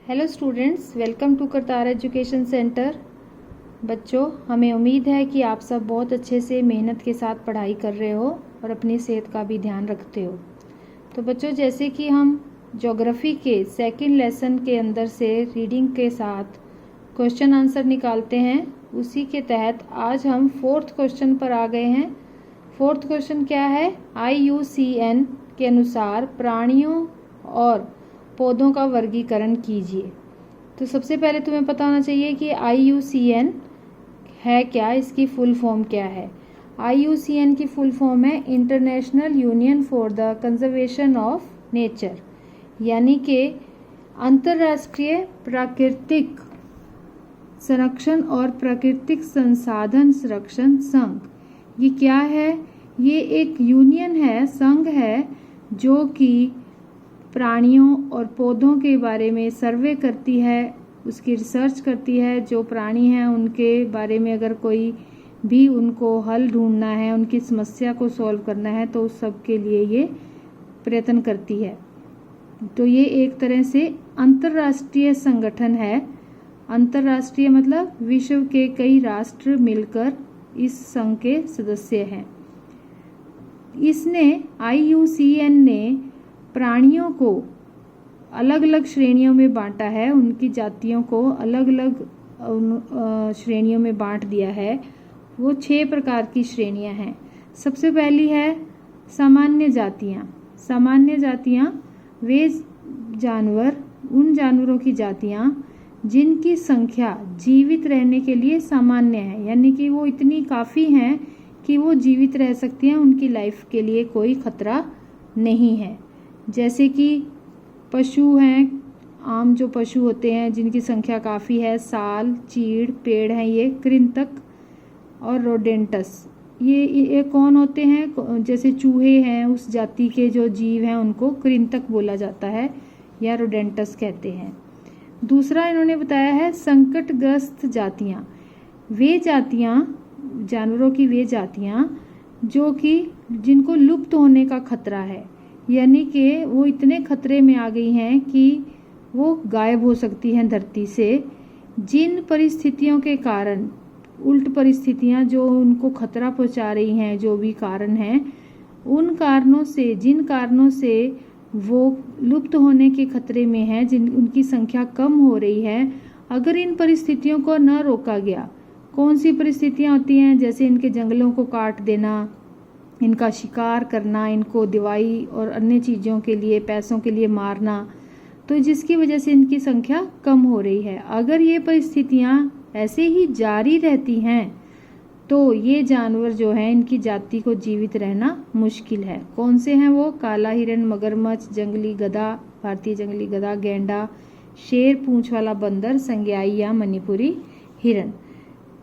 Hello students, welcome to Kartar education centre. बच्चों, हमें उम्मीद है कि आप सब बहुत अच्छे से मेहनत के साथ पढ़ाई कर रहे हो और अपनी सेहत का भी ध्यान रखते हो। तो बच्चों, जैसे कि हम ज्योग्राफी के सेकंड लेसन के अंदर से रीडिंग के साथ क्वेश्चन आंसर निकालते हैं, उसी के तहत आज हम फोर्थ क्वेश्चन पर आ गए हैं। फोर्थ क्वेश्चन क्या है? IUCN के अनुसार प्राणियों और पौधों का वर्गीकरण कीजिए। तो सबसे पहले तुम्हें पता होना चाहिए कि IUCN है क्या, इसकी फुल फॉर्म क्या है। IUCN की फुल फॉर्म है international union for the conservation of nature, यानी कि अंतर्राष्ट्रीय प्राकृतिक संरक्षण और प्राकृतिक संसाधन संरक्षण संघ। ये क्या है? ये एक यूनियन है, संघ है, जो कि प्राणियों और पौधों के बारे में सर्वे करती है, उसकी रिसर्च करती है। जो प्राणी हैं उनके बारे में अगर कोई भी उनको हल ढूंढना है, उनकी समस्या को सॉल्व करना है, तो उस सब के लिए ये प्रयत्न करती है। तो ये एक तरह से अंतर्राष्ट्रीय संगठन है। अंतर्राष्ट्रीय मतलब विश्व के कई राष्ट्र मिलकर इस संघ के सदस्य हैं। इसने IUCN ने प्राणियों को अलग अलग श्रेणियों में बांटा है, उनकी जातियों को अलग अलग श्रेणियों में बांट दिया है। वो 6 प्रकार की श्रेणियां हैं। सबसे पहली है सामान्य जातियां। सामान्य जातियां वे जानवर, उन जानवरों की जातियां जिनकी संख्या जीवित रहने के लिए सामान्य है, यानी कि वो इतनी काफ़ी हैं कि वो जीवित रह सकती हैं, उनकी लाइफ के लिए कोई खतरा नहीं है। जैसे कि पशु हैं, आम जो पशु होते हैं जिनकी संख्या काफ़ी है, साल, चीड़, पेड़ हैं, ये कृंतक और रोडेंटस। ये कौन होते हैं? जैसे चूहे हैं, उस जाति के जो जीव हैं उनको कृंतक बोला जाता है या रोडेंटस कहते हैं। दूसरा इन्होंने बताया है संकटग्रस्त जातियाँ। वे जातियाँ, जानवरों की वे जातियाँ जो कि जिनको लुप्त होने का खतरा है, यानी कि वो इतने खतरे में आ गई हैं कि वो गायब हो सकती हैं धरती से। जिन परिस्थितियों के कारण, उल्ट परिस्थितियां जो उनको खतरा पहुंचा रही हैं, जो भी कारण हैं, उन कारणों से, जिन कारणों से वो लुप्त होने के खतरे में हैं, जिन उनकी संख्या कम हो रही है, अगर इन परिस्थितियों को न रोका गया। कौन सी परिस्थितियां होती हैं? जैसे इनके जंगलों को काट देना, इनका शिकार करना, इनको दवाई और अन्य चीज़ों के लिए, पैसों के लिए मारना, तो जिसकी वजह से इनकी संख्या कम हो रही है। अगर ये परिस्थितियां ऐसे ही जारी रहती हैं तो ये जानवर जो हैं, इनकी जाति को जीवित रहना मुश्किल है। कौन से हैं वो? काला हिरण, मगरमच्छ, जंगली गधा, भारतीय जंगली गधा, गैंडा, शेर, पूंछ वाला बंदर, संज्ञाई या मणिपुरी हिरण।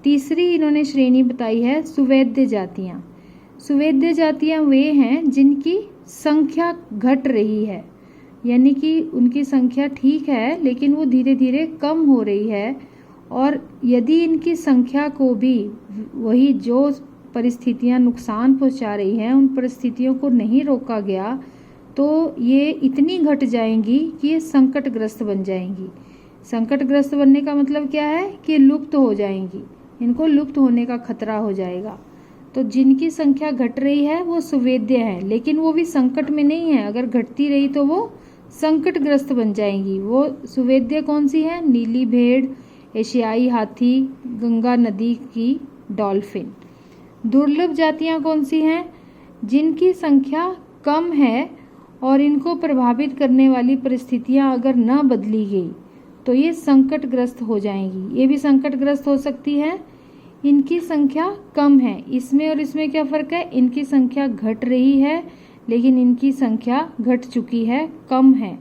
तीसरी इन्होंने श्रेणी बताई है सुवेद्य जातियाँ। सुवेद्य जातियाँ वे हैं जिनकी संख्या घट रही है, यानी कि उनकी संख्या ठीक है लेकिन वो धीरे धीरे कम हो रही है। और यदि इनकी संख्या को भी वही जो परिस्थितियां नुकसान पहुंचा रही हैं, उन परिस्थितियों को नहीं रोका गया तो ये इतनी घट जाएंगी कि ये संकटग्रस्त बन जाएंगी। संकटग्रस्त बनने का मतलब क्या है? कि लुप्त हो जाएंगी, इनको लुप्त होने का खतरा हो जाएगा। तो जिनकी संख्या घट रही है वो सुवेद्य हैं, लेकिन वो भी संकट में नहीं है। अगर घटती रही तो वो संकटग्रस्त बन जाएंगी। वो सुवेद्य कौन सी है? नीली भेड़, एशियाई हाथी, गंगा नदी की डॉल्फिन। दुर्लभ जातियां कौन सी हैं? जिनकी संख्या कम है और इनको प्रभावित करने वाली परिस्थितियां अगर न बदली गई तो ये संकटग्रस्त हो जाएंगी। ये भी संकटग्रस्त हो सकती है। इनकी संख्या कम है। इसमें और इसमें क्या फ़र्क है? इनकी संख्या घट रही है लेकिन इनकी संख्या घट चुकी है, कम है।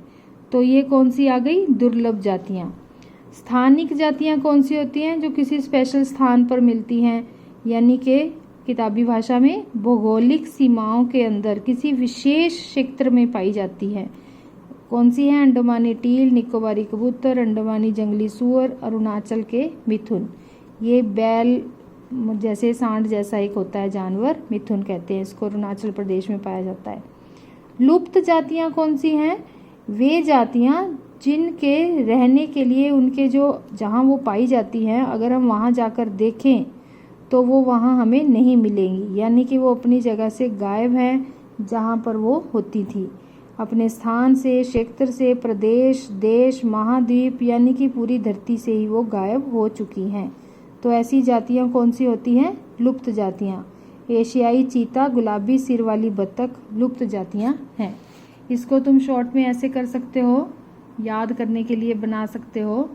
तो ये कौन सी आ गई? दुर्लभ जातियाँ। स्थानिक जातियाँ कौन सी होती हैं? जो किसी स्पेशल स्थान पर मिलती हैं, यानी कि किताबी भाषा में भौगोलिक सीमाओं के अंदर किसी विशेष क्षेत्र में पाई जाती है। कौन सी हैं? अंडमानी टील, निकोबारी कबूतर, अंडमानी जंगली सूअर, अरुणाचल के मिथुन। ये बैल जैसे, सांड जैसा एक होता है जानवर, मिथुन कहते हैं इसको, अरुणाचल प्रदेश में पाया जाता है। लुप्त जातियां कौन सी हैं? वे जातियां जिनके रहने के लिए उनके जो जहाँ वो पाई जाती हैं, अगर हम वहाँ जाकर देखें तो वो वहाँ हमें नहीं मिलेंगी, यानी कि वो अपनी जगह से गायब हैं जहाँ पर वो होती थी। अपने स्थान से, क्षेत्र से, प्रदेश, देश, महाद्वीप यानी कि पूरी धरती से ही वो गायब हो चुकी हैं। तो ऐसी जातियाँ कौन सी होती हैं? लुप्त जातियाँ। एशियाई चीता, गुलाबी सिर वाली बत्तख लुप्त जातियाँ हैं। इसको तुम शॉर्ट में ऐसे कर सकते हो, याद करने के लिए बना सकते हो।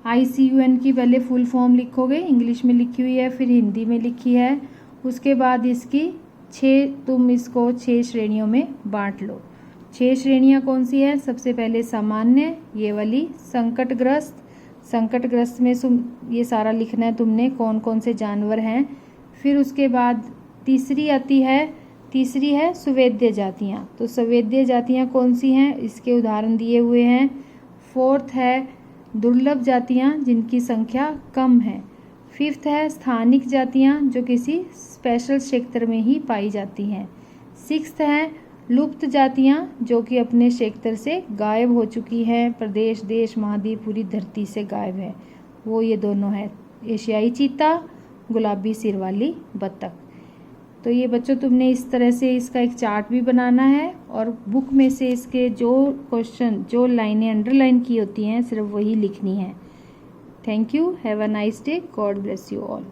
ICUN की पहले फुल फॉर्म लिखोगे, इंग्लिश में लिखी हुई है, फिर हिंदी में लिखी है। उसके बाद इसकी तुम इसको 6 श्रेणियों में बांट लो। 6 श्रेणियाँ कौन सी है? सबसे पहले सामान्य, ये वाली। संकटग्रस्त, संकटग्रस्त में ये सारा लिखना है तुमने, कौन कौन से जानवर हैं। फिर उसके बाद तीसरी है सुवेद्य जातियाँ। तो सुवेद्य जातियाँ कौन सी हैं? इसके उदाहरण दिए हुए हैं। 4th है दुर्लभ जातियाँ जिनकी संख्या कम है। 5th है स्थानिक जातियाँ जो किसी स्पेशल क्षेत्र में ही पाई जाती हैं। 6th है लुप्त जातियाँ जो कि अपने क्षेत्र से गायब हो चुकी हैं, प्रदेश, देश, महाद्वीप, पूरी धरती से गायब है। वो ये दोनों है, एशियाई चीता, गुलाबी सिर वाली बत्तख। तो ये बच्चों तुमने इस तरह से इसका एक चार्ट भी बनाना है और बुक में से इसके जो क्वेश्चन, जो लाइनें अंडरलाइन की होती हैं, सिर्फ वही लिखनी है। Thank you, have a nice day, God bless you all.